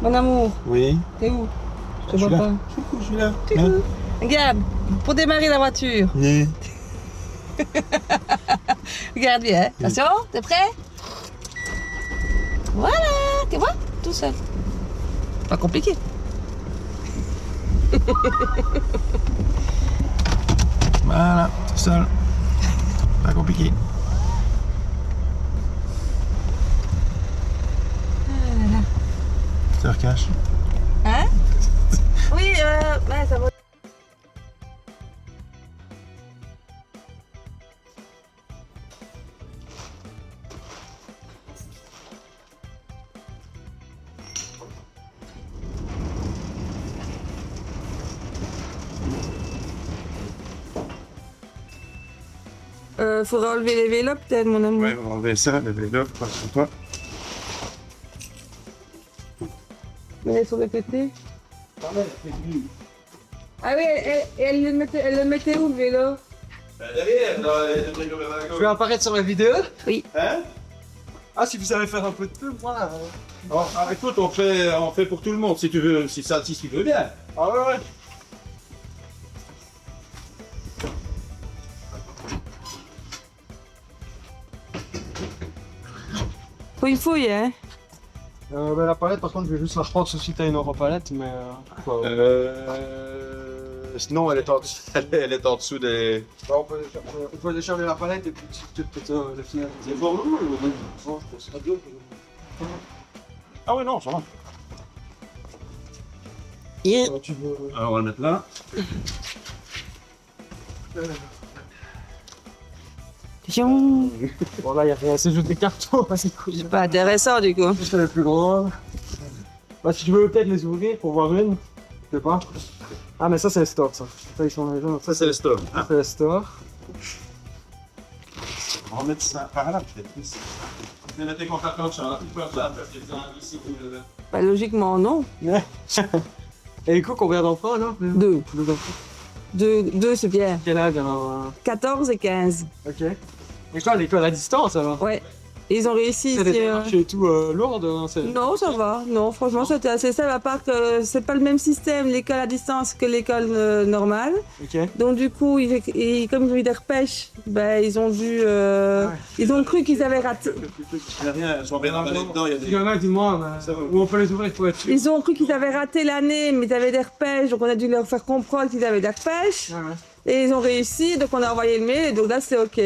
Mon amour, Oui. t'es où? Je suis là. Je suis là. Hein? Regarde, pour démarrer la voiture. Oui. Regarde bien. Attention, t'es prêt? Voilà, tu vois? Tout seul. Pas compliqué. Voilà, tout seul. Pas compliqué. Ça recache. Hein? Oui, ouais, ça va. Faudra enlever les vélos peut-être, mon amour. Ouais, on va enlever ça, le vélo, pas sur toi. Mais sur le côté. Ah oui, elle le mettait où le vélo? Derrière, Je vais apparaître sur la vidéo. Oui. Hein? Ah, si vous savez faire un peu de pub, voilà. Oh, ah, écoute, on fait pour tout le monde si tu veux, si tu veux bien. Ah ouais, ouais. Fouille, hein? Ben, la palette, par contre, je vais juste la reprendre si t'as une Europalette, mais. Non, elle est en dessous, elle est en dessous des... On peut décharger la palette et puis peut-être le final. C'est bon, Non, je pense que c'est bien. Ah ouais, non, ça va. Tu veux. Alors, on va le mettre là. Attention. Bon, là, il n'y a rien, c'est juste des cartons, c'est cool. C'est pas intéressant du coup. C'est les plus grands. Bah, si tu veux peut-être les ouvrir pour voir une, je sais pas. Ah, mais ça, c'est le store, ça. Ça, ils sont les gens. Ça, c'est le stop. Hein? C'est le store. On va mettre ça par là, peut-être. Je vais mettre tes contacts comme ça. Tu peux faire ça, parce que ici, Bah, logiquement, non. Et les coups qu'on vient d'en prendre, là? Deux. Deux, c'est bien. Quel âge alors? 14 et 15. Ok. Et quoi, l'école à distance alors? Ouais. Ils ont réussi C'est ici. des démarches et tout lourdes, hein, c'est... Non, ça va. Non, franchement, c'était assez simple, à part que c'est pas le même système, l'école à distance, que l'école normale. Ok. Donc, du coup, comme ils ont eu des repêches, ben, ils ont dû. Ils ont cru qu'ils avaient raté. Il n'y a rien, elles sont bien emballées dedans, il y a des... Il y en a, dis-moi, mais... où on peut les ouvrir pour être sûr. Ils ont cru qu'ils avaient raté l'année, mais ils avaient des repêches, donc on a dû leur faire comprendre qu'ils avaient des repêches. Ouais, ouais. Et ils ont réussi, donc on a envoyé le mail, et donc là, c'est OK.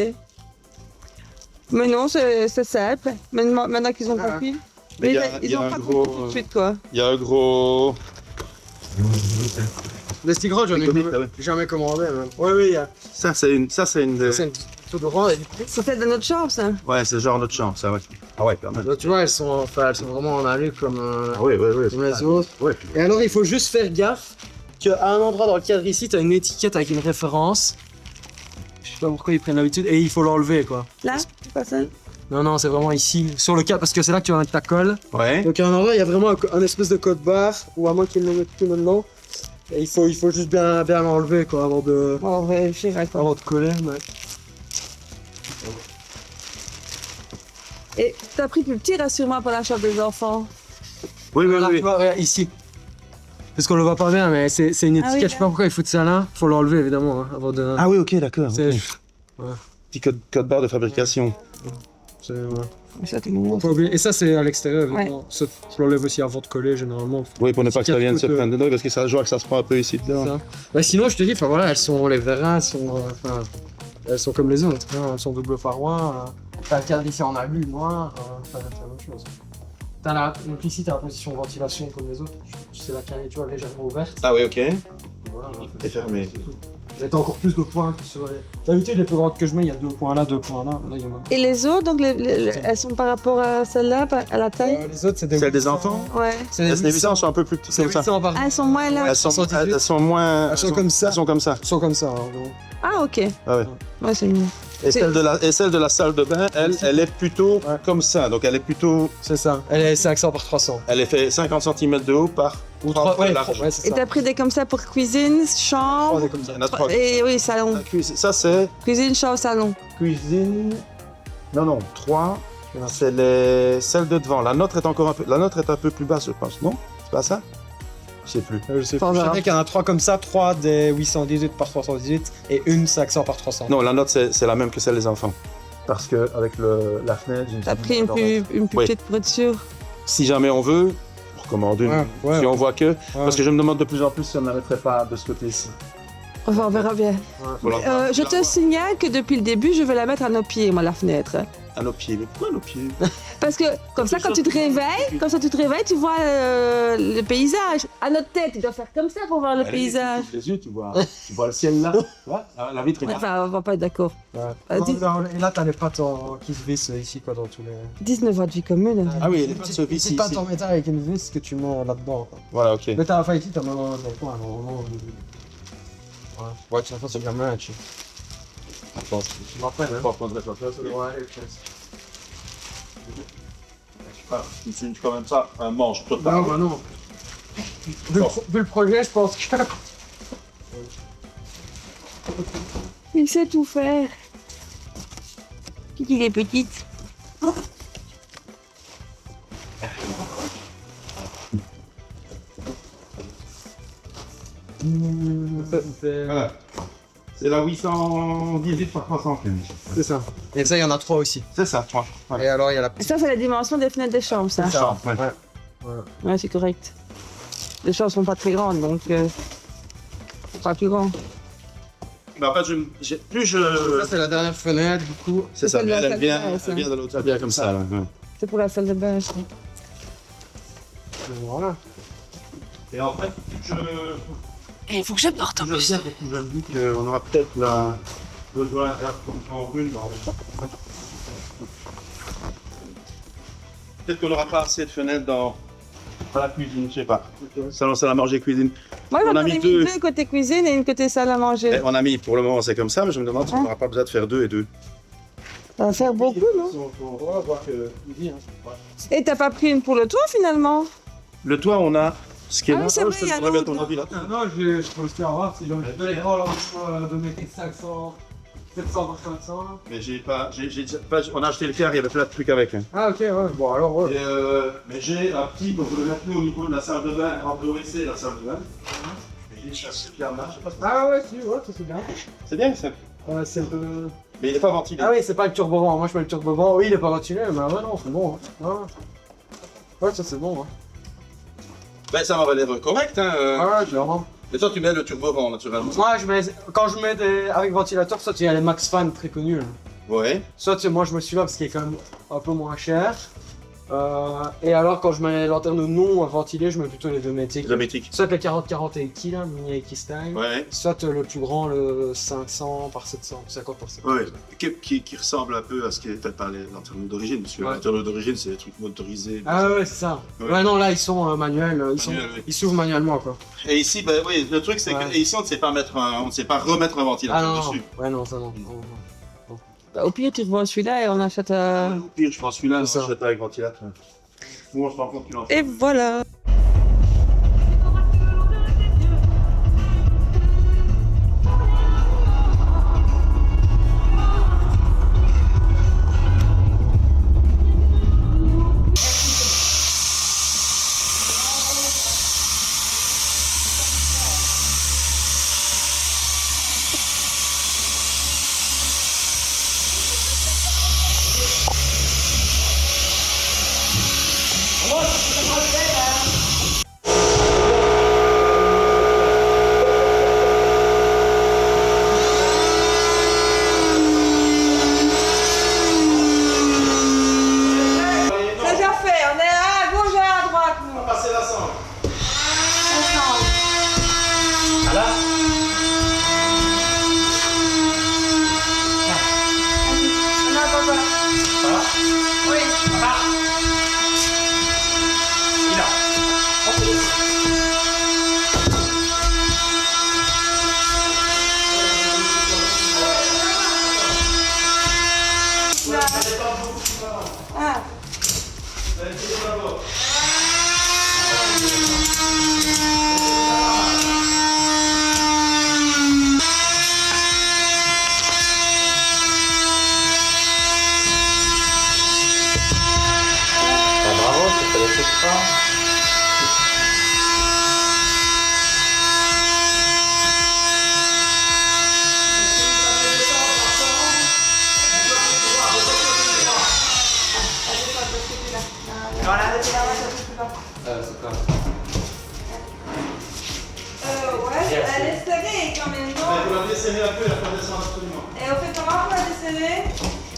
Mais non, c'est simple. Maintenant qu'ils ont compris. Mais ils ont pas compris tout de suite, quoi. Il y a un gros... Les Stigros, j'en ai jamais commandé, même. Oui, oui, il y a... Ça, c'est une... C'est une tout droit. C'est fait de notre chambre, ça. Ouais, c'est genre notre chambre, ça, ouais. Ah ouais, quand même. Là, tu vois, elles sont vraiment en alu comme, Ah oui, oui, oui. comme les autres. Ouais. Et alors, il faut juste faire gaffe qu'à un endroit dans le cadre ici, tu as une étiquette avec une référence. Je sais pas pourquoi ils prennent l'habitude, et il faut l'enlever, quoi. Là, c'est pas ça. Non, non, c'est vraiment ici, sur le cadre, parce que c'est là que tu vas mettre ta colle. Ouais. Donc, à un endroit, il y a vraiment un espèce de code barre, ou à moins qu'ils le mettent plus maintenant. Et il faut juste bien l'enlever, quoi, avant de coller. Ouais. Et t'as pris plus petit, rassure-moi, pour la chambre des enfants. Oui, oui, Voilà, oui. tu vois, regarde, ici. Parce qu'on le voit pas bien, mais c'est une étiquette, Ah oui, je sais pas pourquoi ils foutent ça là. Faut l'enlever, évidemment, hein, avant de... Ah oui, ok, d'accord. C'est... ok. Petit code barre de fabrication. c'est ouais. Ça, t'es mignon. Faut pas oublier. Et ça, c'est à l'extérieur, Ouais. évidemment. Ça, tu l'enlèves aussi avant de coller, généralement. Oui, pour ne pas que ça vienne se Étiquette prendre dedans, parce que ça, je vois que ça se prend un peu ici dedans. Ça. Bah, sinon, je te dis, enfin voilà, on les verra, elles sont comme les autres, hein, elles sont double parois. T'as le cadre ici en alu, noir, c'est la même chose. Donc ici, t'as la position ventilation comme les autres. C'est la canne, tu vois, légèrement ouverte. Ah oui, ok. Voilà, Et fermé. Et t'as encore plus de points que sur les... D'habitude, les plus grandes que je mets, il y a 2 points là, 2 points là. Là, il y en a. Et les autres, donc, elles sont par rapport à celle-là, à la taille? Les autres, c'est des... Celles des enfants? Ouais. C'est Les 800 sont un peu plus petites C'est comme ça. 800 par... Ah, elles sont moins là. Elles sont moins... Elles sont comme ça. Elles sont comme ça. Ils sont comme ça, en gros. Ah, OK. Ah ouais. Ouais, c'est mignon. Et celle de la salle de bain, elle est plutôt Ouais. comme ça. Donc elle est plutôt... C'est ça. Elle est 500 par 300. Elle est fait 50 cm de haut par Ou Trois 3, ouais, larges. ouais, c'est Et ça. t'as pris des comme ça pour cuisine, chambre. 3 des comme ça. Il y en a 3. Et oui, salon. Ça, c'est Cuisine, chambre, salon. cuisine. Non, 3. C'est celle de devant. La nôtre est encore un peu. La nôtre est un peu plus basse, je pense. Non? C'est pas ça? Je sais plus. Je sais Pas plus. Je grave. savais qu'il y en a 3 comme ça, 3 des 818 par 318 et une 500 par 300. Non, la nôtre, c'est la même que celle des enfants. Parce que avec la fenêtre, j'ai T'as pris une plus Oui. petite pour être sûr. Si jamais on veut, on recommande une. Ouais, Si on voit que. ouais. Parce que je me demande de plus en plus si on ne la mettrait pas de ce côté-ci. Enfin, on verra bien. Voilà. Je te signale que depuis le début, je vais la mettre à nos pieds, moi, la fenêtre. À nos pieds. Mais pourquoi à nos pieds? Parce que comme ça, quand tu te réveilles, tu vois le paysage. À notre tête, tu dois faire comme ça pour voir le paysage. Les yeux, tu vois le ciel là. Tu vois, la vitre est là. Enfin, on va pas être d'accord. Ouais. Dis- Non, et là, t'as les pattes qui se vissent ici, quoi, dans tous les. 19 ans de vie commune. Ah oui, les Une pattes petite- se vissent une petite patte ici. en métal avec une vis que tu mets là-dedans, quoi. Voilà, ok. Mais t'as ici, t'as maintenant dans le coin, normalement. Ouais, tu vas faire sur gamin, tu. Je pense. Tu m'appelles, hein. Ouais, Tu finis quand même ça, un manche total. Non, bah non. Vu le projet, je pense que. Il sait tout faire. Il est petite. Voilà. C'est la 818 par 315. C'est ça. Et ça, il y en a 3 aussi. C'est ça, 3. Voilà. Et alors, il y a la petite. Ça, c'est la dimension des fenêtres des chambres, ça. Ça, ouais. Ouais, c'est correct. Les chambres sont pas très grandes, donc pas plus grand. Mais en fait, plus je. Ça, c'est la dernière fenêtre, du coup. C'est ça, C'est mais la elle salle vient, de bain, ça. elle vient de l'autre, elle vient comme ça. Là. Ouais. C'est pour la salle de bain. ça. Voilà. Et en fait, Il faut que je porte en je sais que je me dis qu'on aura peut-être besoin en une. Peut-être qu'on n'aura pas assez de fenêtres dans la cuisine, je sais pas. Salon salle à manger, cuisine. Moi, On j'en a ai mis mis deux. deux côté cuisine et une côté salle à manger. Et on a mis, pour le moment, c'est comme ça, mais je me demande si on n'aura pas besoin de faire 2 et 2. Ça va faire beaucoup, non? On va voir que. Et t'as pas pris une pour le toit, finalement? Le toit, on a ce qui est Ah là. oui, c'est vrai, je il y a te remets ton l'autre, avis là. Non, je peux aussi avoir si j'ai envie de les rôles de mettre 500, 700 par 500. Mais j'ai pas, on a acheté le car, il y avait plein de trucs avec. Hein. Ah, ok, ouais. Bon, alors, ouais. Et mais j'ai un petit, donc je le mettre au niveau de la salle de bain, en WC, la salle de bain. Et j'ai cherché le là, je sais pas si Ah, ouais, si, ouais, ça c'est bien. c'est bien ça. C'est le. Mais il est pas ventilé. Ah, oui, c'est pas le turbo-vent. Moi, je mets le turbo-vent. Oui, il est pas ventilé, mais ouais, non, c'est bon. Hein. Ouais, ça c'est bon. Hein. Ben ça m'a l'air correct. Hein. Ouais, clairement. Mais toi tu mets le turbo vent naturellement. Moi, quand je mets avec ventilateur, soit il y a les Max Fan très connus. Là. Ouais. Soit moi je me suis là parce qu'il est quand même un peu moins cher. Et alors quand je mets les lanternes non ventilées, je mets plutôt les domestiques. Isométrique. Soit le 40-40 Eiki là, mini Eiki style. Ouais. Soit le plus grand, le 500 par 700, 50 par 700. Ouais. Qui ressemble un peu à ce qui était par les lanternes d'origine, parce que les Ouais. lanternes d'origine c'est des trucs motorisés. Ah ouais, c'est ça. Ouais. Ouais, non, là ils sont manuels, Manuel, oui. ils s'ouvrent manuellement quoi. Et ici, ben oui, le truc c'est Ouais. que et ici on ne sait pas on ne sait pas remettre un Ah ventilateur non, dessus. ouais, non, ça non. Bah, au pire, tu revends celui-là et on achète Au pire, je pense celui-là, C'est on ça. achète avec ventilateur. Ou on se rend compte qu'il en faut. Et voilà. pas. C'est pas. Ouais, elle est serrée quand même, Il non? faut la desserrer un peu et la faire descendre absolument. Et on fait comment pour la desserrer?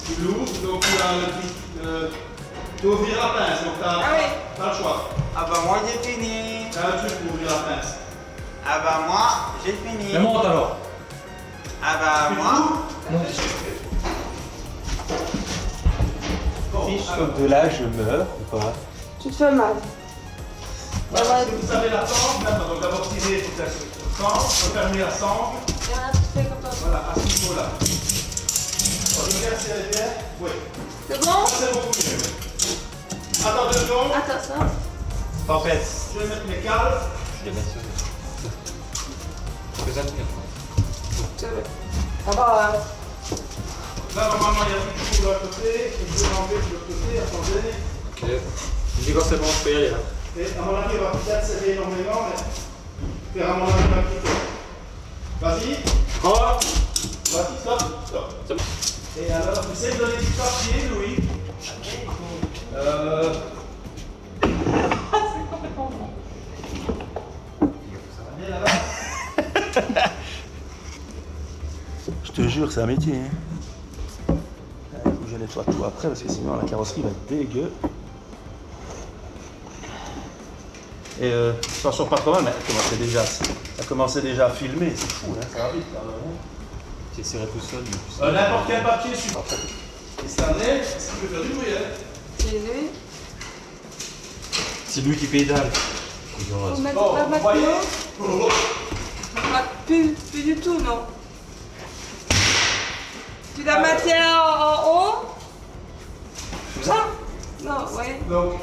Tu l'ouvres, donc tu ouvres la pince, donc t'as Ah oui. le choix. Ah bah moi j'ai fini. T'as un truc pour ouvrir la pince. Ah bah moi j'ai fini. Mais monte alors. Ah bah moi. Bon, Si je saute de là, je meurs ou pas? Tu te fais mal. voilà, parce que vous savez la sangle, maintenant, donc d'abord tirer, il faut que la sangle, refermer la sangle. Et voilà, tu fais comme ça. Voilà, à ce niveau-là. Bon, je regarde si elle est bien. Oui. C'est bon? Ça, c'est beaucoup mieux. Attends 2 secondes. Attends, ça. Tempête. Je vais mettre mes cales. Je les mets sur. Fais ça tenir. Ça va. Là, normalement, il y a tout qui de l'autre côté. Et je vais l'enlever de l'autre côté. Attendez. Ok. Je dis quand c'est bon, je peux y aller là. Et à mon avis, on va peut-être serrer énormément, mais faire à mon avis un petit peu. Vas-y. Oh. Vas-y, stop. Stop. C'est bon. Et alors, essaye de donner du papier, Louis. Ça va bien là-bas. Je te jure, c'est un métier. Hein. Il faut que je nettoie tout après parce que sinon la carrosserie va être dégueu. Et attention pas quand même, ça commençait déjà à filmer, c'est fou, hein, ça va vite là. J'ai serré tout seul. mais plus- N'importe quel papier suffit. Et Stanley, est-ce qu'il peut faire du bruit, hein? C'est lui. C'est lui qui pédale. Faut mettre Bon, pas vous maintenant. voyez? Ah, plus du tout, non. Tu la matière en haut? Ça? Non, ouais. Donc,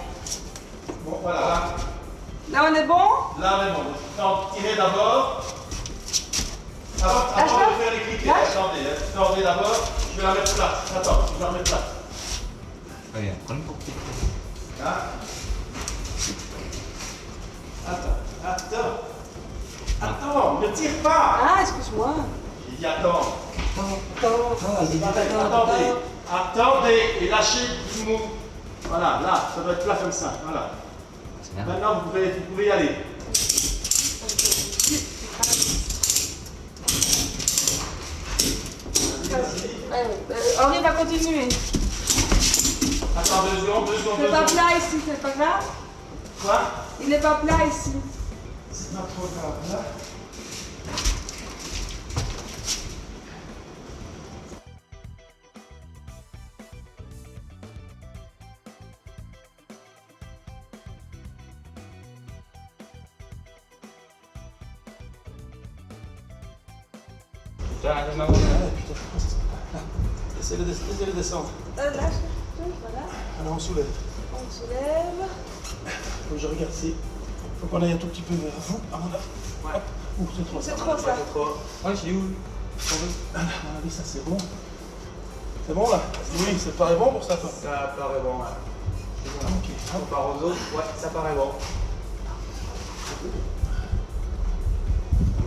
bon voilà, Là, on est bon? là on est bon. Donc, tirez d'abord. Avant Lâche-la. de faire les cliquets, Lâche. attendez, hein. Attendez d'abord, je vais la mettre plate. Attends, je vais la mettre plate. Allez, prends une pour Là. Attends, ne tire pas. Ah, excuse-moi. J'ai dit attends. Attendez. Attendez et lâchez du mou. Voilà, là, ça doit être plat comme ça. Voilà. Maintenant, vous pouvez y aller. Henri va continuer. Attends 2 secondes, 2 secondes, 2 C'est pas secondes. plat ici, c'est pas grave. Quoi? Il n'est pas plat ici. C'est pas trop grave, là. Laissez-le descendre. Lâche, voilà. Alors on soulève. On soulève. Faut que je regarde si. Faut qu'on aille un tout petit peu vers vous, à mon avis. Hop. Ouh, c'est trop. C'est trop ça. Ouais, je dis où? À mon avis, ça c'est bon. C'est bon là? Oui, ça te paraît bon pour ça, toi? Ça paraît bon, ouais. Ok. Hop. Comparé aux autres, ouais, ça paraît bon.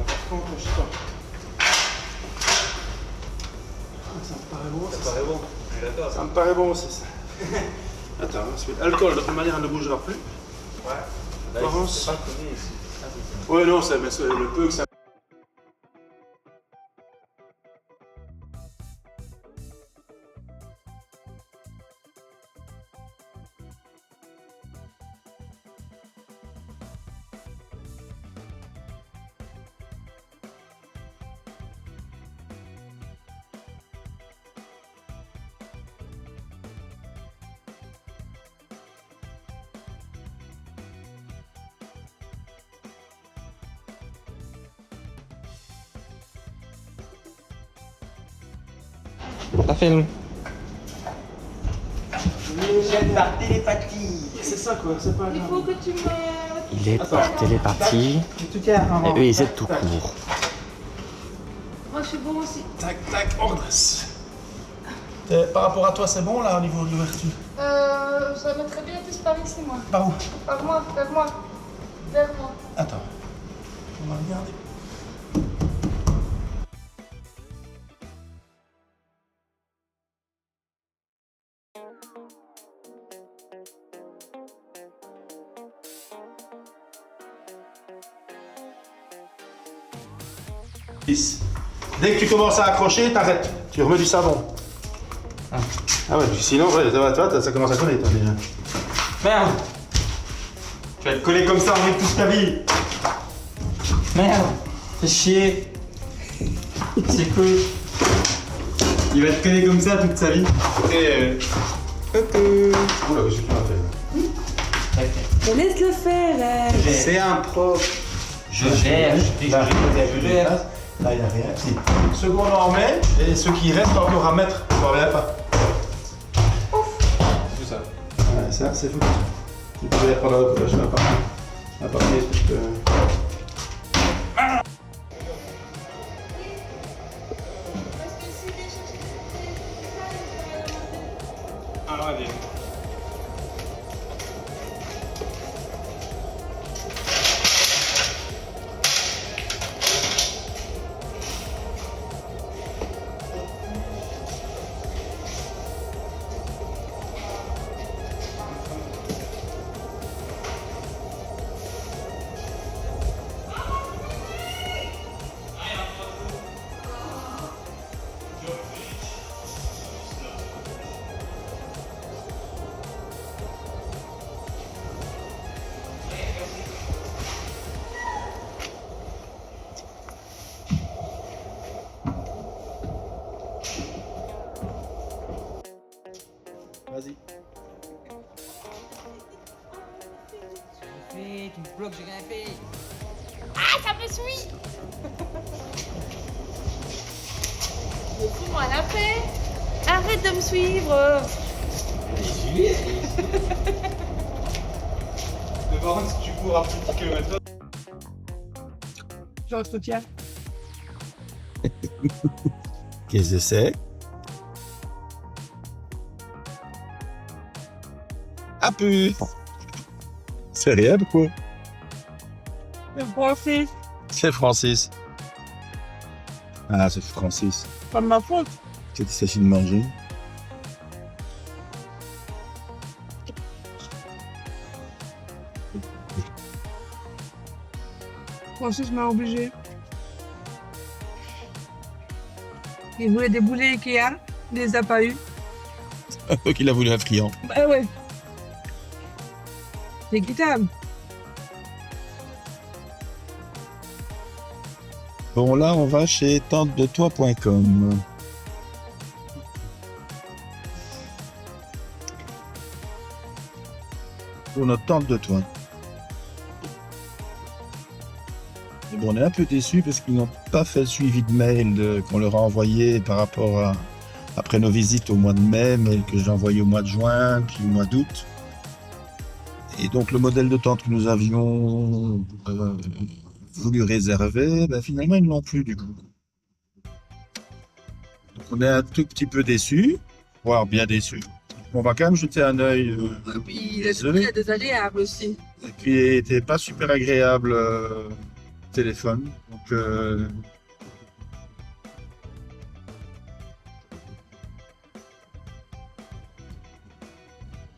Par contre, je sais pas. Ça me paraît bon. Ça paraît bon. Je suis d'accord. Ça me paraît bon aussi, ça. Attends, ensuite, alcool, de toute manière, elle ne bougera plus. Ouais. Là, Florence. c'est pas le premier ici. Ah, c'est ça. Ouais, non, mais c'est le peu que ça. Ça filme. J'ai par télépathie. C'est ça, quoi, c'est pas Il grave. faut que tu me... Il est par télépathie. Tout est avant. Et eux, ils aident tout court. Moi, je suis bon aussi. Tac, tac, on redresse. Par rapport à toi, c'est bon là au niveau de l'ouverture? Ça mettrait bien plus par ici, moi. Par où? Par moi, vers moi. Vers moi. Attends. On va regarder. 6. Dès que tu commences à accrocher, t'arrêtes. Tu remets du savon. Ah ouais, sinon, ouais, ça commence à coller, toi, déjà. Merde. Tu vas te coller comme ça en fait toute ta vie. Merde. Fais chier. C'est cool. Il va te coller comme ça toute sa vie. Coucou. Oula, qu'est-ce que tu m'as fait? Mais laisse-le faire. C'est un pro. Je gère. Je Là, gère. là, il n'y a rien. Si. Ce qu'on en met, et ce qui reste encore à mettre, tu n'en reviens pas. C'est ça. Ouais, ça, c'est fou. Tu peux prendre la partie. Ah, allez. Vas-y. Tu me bloques, j'ai rien fait. Ah, ça me suit. Mais fous-moi la paix. Arrête de me suivre. Mais par contre, si tu cours à plus de 10 km/h, Je retiens. Qu'est-ce que c'est? Ah pu! C'est rien, quoi? Le français, C'est Francis. Ah, c'est Francis. pas de ma faute. Il s'agit de manger. Francis m'a obligé. Il voulait des boulets Ikea, il les a pas eu. Donc il a voulu un friand. Bah ouais. C'est équitable. Bon, là, on va chez tentedetoi.com. Pour notre tente de toit. Et bon, on est un peu déçus parce qu'ils n'ont pas fait le suivi de mail qu'on leur a envoyé par rapport à après nos visites au mois de mai, mail que j'ai envoyé au mois de juin, puis au mois d'août. Et donc le modèle de tente que nous avions voulu réserver, ben, finalement ils ne l'ont plus du coup. Donc on est un tout petit peu déçus, voire bien déçus. On va quand même jeter un œil. Puis Désolé. il y a des aléables aussi. Qui était pas super agréable téléphone.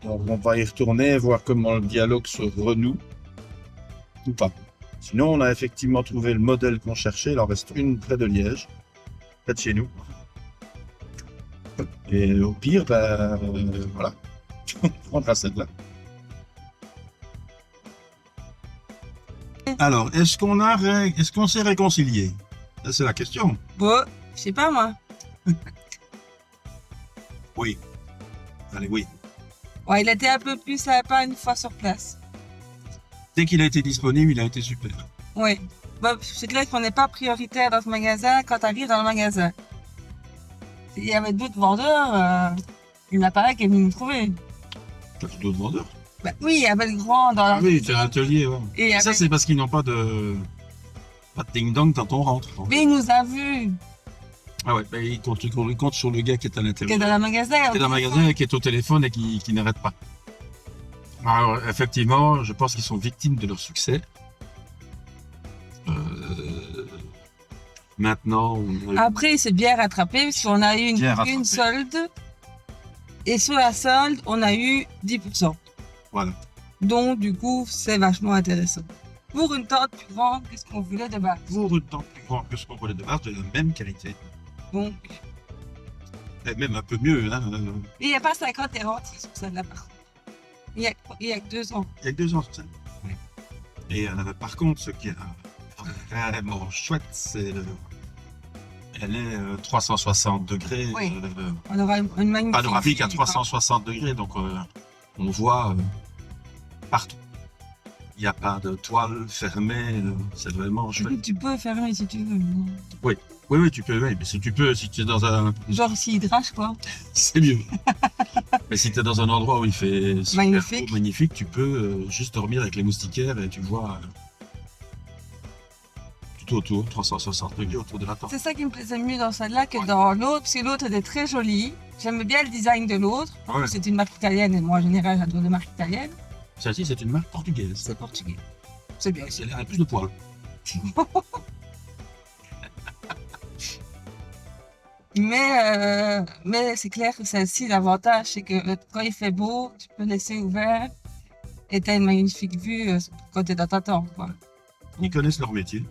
Donc on va y retourner, voir comment le dialogue se renoue ou pas. Sinon, on a effectivement trouvé le modèle qu'on cherchait. Il en reste une près de Liège, près de chez nous. Et au pire, ben, voilà, on prendra celle-là. Alors, est-ce qu'on s'est réconcilié? Ça, c'est la question. Bon, je sais pas moi. Oui. Allez, oui. Ouais, il était un peu plus sympa une fois sur place. Dès qu'il a été disponible, il a été super. Oui. Bon, c'est clair qu'on n'est pas prioritaire dans ce magasin quand tu arrives dans le magasin. Il y avait d'autres vendeurs, il n'y en a pas un qui est venu nous trouver. T'as vu d'autres vendeurs? Bah, oui, il y avait le grand dans la... Ah oui, c'est un atelier, ouais. Et il y Ça, avait- c'est parce qu'ils n'ont pas de ding-dong quand on rentre. Mais il nous a vus, Ah ouais, ben, il compte sur le gars qui est à qui est l'intérieur. dans le magasin. Qui est dans le magasin, qui est au téléphone et qui n'arrête pas. Alors, effectivement, je pense qu'ils sont victimes de leur succès. Maintenant, on a- Après, il s'est bien rattrapé parce qu'on a eu Bien rattrapé. une solde. Et sur la solde, on a eu 10%. Voilà. Donc, du coup, c'est vachement intéressant. pour une tente plus grande que ce qu'on voulait de base. Pour une tente plus grande que ce qu'on voulait de base, de la même qualité. Donc, Et même un peu mieux. Hein. il n'y a pas 50 et rentiers sur celle-là, par contre. Il y a que 2 ans. Il y a que 2 ans sur ça. Oui. Et par contre, ce qui est vraiment chouette, c'est elle est 360 degrés. Oui. On aura une magnifique Panoramique à vue. 360 degrés, donc on voit partout. Il n'y a pas de toile fermée, c'est vraiment chouette. Tu peux fermer si tu veux. Oui, tu peux, oui, mais si tu peux, si tu es dans un... Genre s'il drache, quoi. C'est mieux. Mais si tu es dans un endroit où il fait super Magnifique. beau, magnifique, tu peux juste dormir avec les moustiquaires et tu vois tout autour, 360 degrés autour de la tente. C'est ça qui me plaisait mieux dans celle-là que dans l'autre, parce que l'autre était très jolie. J'aimais bien le design de l'autre. Ouais. C'est une marque italienne et moi en général j'adore les marques italiennes. Celle-ci, c'est une marque portugaise. C'est portugais. C'est bien. Elle a plus de poils. Mais c'est clair que celle-ci, l'avantage, c'est que quand il fait beau, tu peux laisser ouvert et tu as une magnifique vue quand tu es dans ta tente, quoi. Ils connaissent leur métier.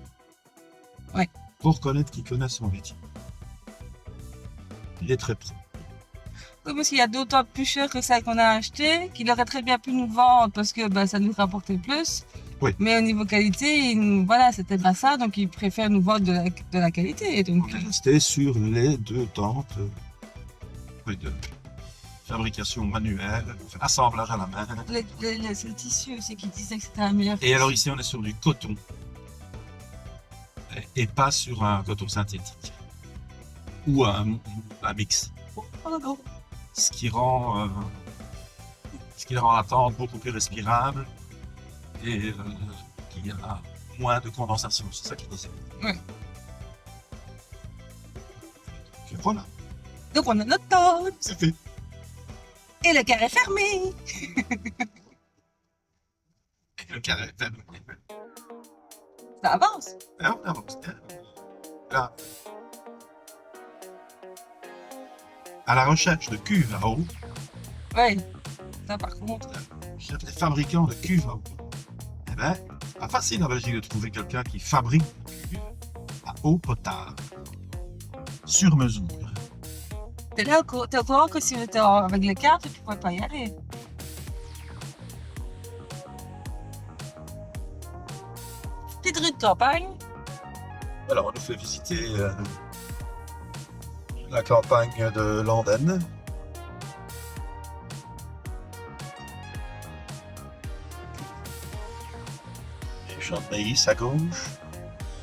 Ouais. Pour reconnaître qu'ils connaissent son métier. Il est très pro. Oui, parce qu'il y a d'autres tentes plus chères que celles qu'on a achetées, qu'il aurait très bien pu nous vendre parce que ça nous rapportait plus. Oui. Mais au niveau qualité, voilà, c'était pas ça, donc ils préfèrent nous vendre de la qualité. Donc, On est resté sur les 2 tentes de fabrication manuelle, assemblage à la main. c'est le tissu aussi qui disait que c'était la meilleure. Et alors ici, on est sur du coton. Et pas sur un coton synthétique. Ou un mix. Oh, non. Ce qui rend la tente beaucoup plus respirable et qui a moins de condensation. C'est ça qu'il disait. Ouais. Et voilà, Donc on a notre tente c'est fait. et le carré fermé. Et le carré, Ça avance. là, on avance. Là. À la recherche de cuves à eau, Ouais. Ça par contre. cherche des fabricants de cuves à eau. Eh ben, pas facile en Belgique de trouver quelqu'un qui fabrique une cuve à eau potable. Sur mesure. T'es au courant que si on était avec les cartes, tu pouvais pas y aller. Petite rue de campagne. Alors, on nous fait visiter la campagne de Landen. Les champs de maïs à gauche,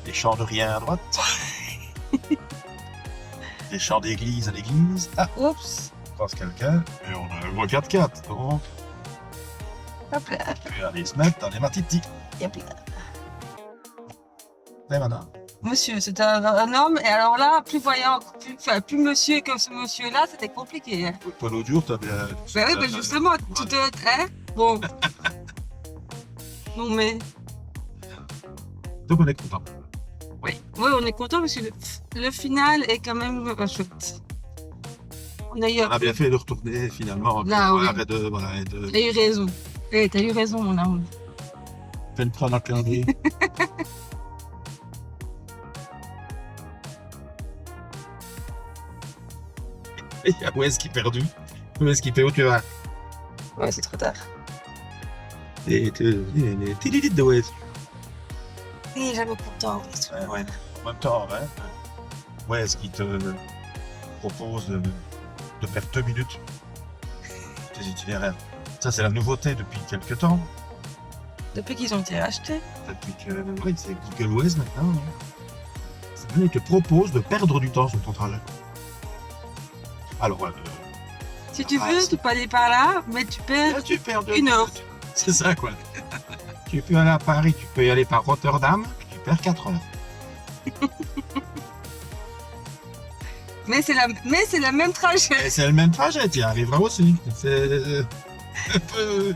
les champs de rien à droite, les champs d'église à l'église. Ah, Oups. on croise quelqu'un et on a un gros 4x4. Donc, Hop là. on peut aller se mettre dans les matitis. Hop là. Et madame. Monsieur, c'était un homme, et alors là, plus voyant, plus monsieur que ce monsieur-là, c'était compliqué. Hein. Toi, l'autre jour, t'as bien. Ben oui, ben justement, tout hein? Bon. Non mais, Donc, on est content. oui, on est content parce que le final est quand même chouette. On a eu, On a bien fait de retourner finalement. Là, oui. Et de, voilà, et de t'as eu raison. Eh, t'as eu raison, mon amour. faire une prendre dans le calendrier. Et il y a Wes qui est perdu. Wes qui fait où tu vas. Ouais, c'est trop tard. Et les tilidites de Wes. Oui, j'avais beaucoup de temps. Ouais. En même temps, hein, Wes qui te propose de perdre 2 minutes. Tes itinéraires. Ça, c'est la nouveauté depuis quelques temps. Depuis qu'ils ont été rachetés. Depuis que oui, c'est Google Wes maintenant. Il te propose de perdre du temps sur ton trajet. Alors, Si tu veux, tu peux aller par là, mais tu perds tu perds 1 heure. C'est ça, quoi. Tu peux aller à Paris, tu peux y aller par Rotterdam, tu perds 4 heures. Mais c'est le même trajet. Et c'est le même trajet, tu y arriveras aussi. C'est un peu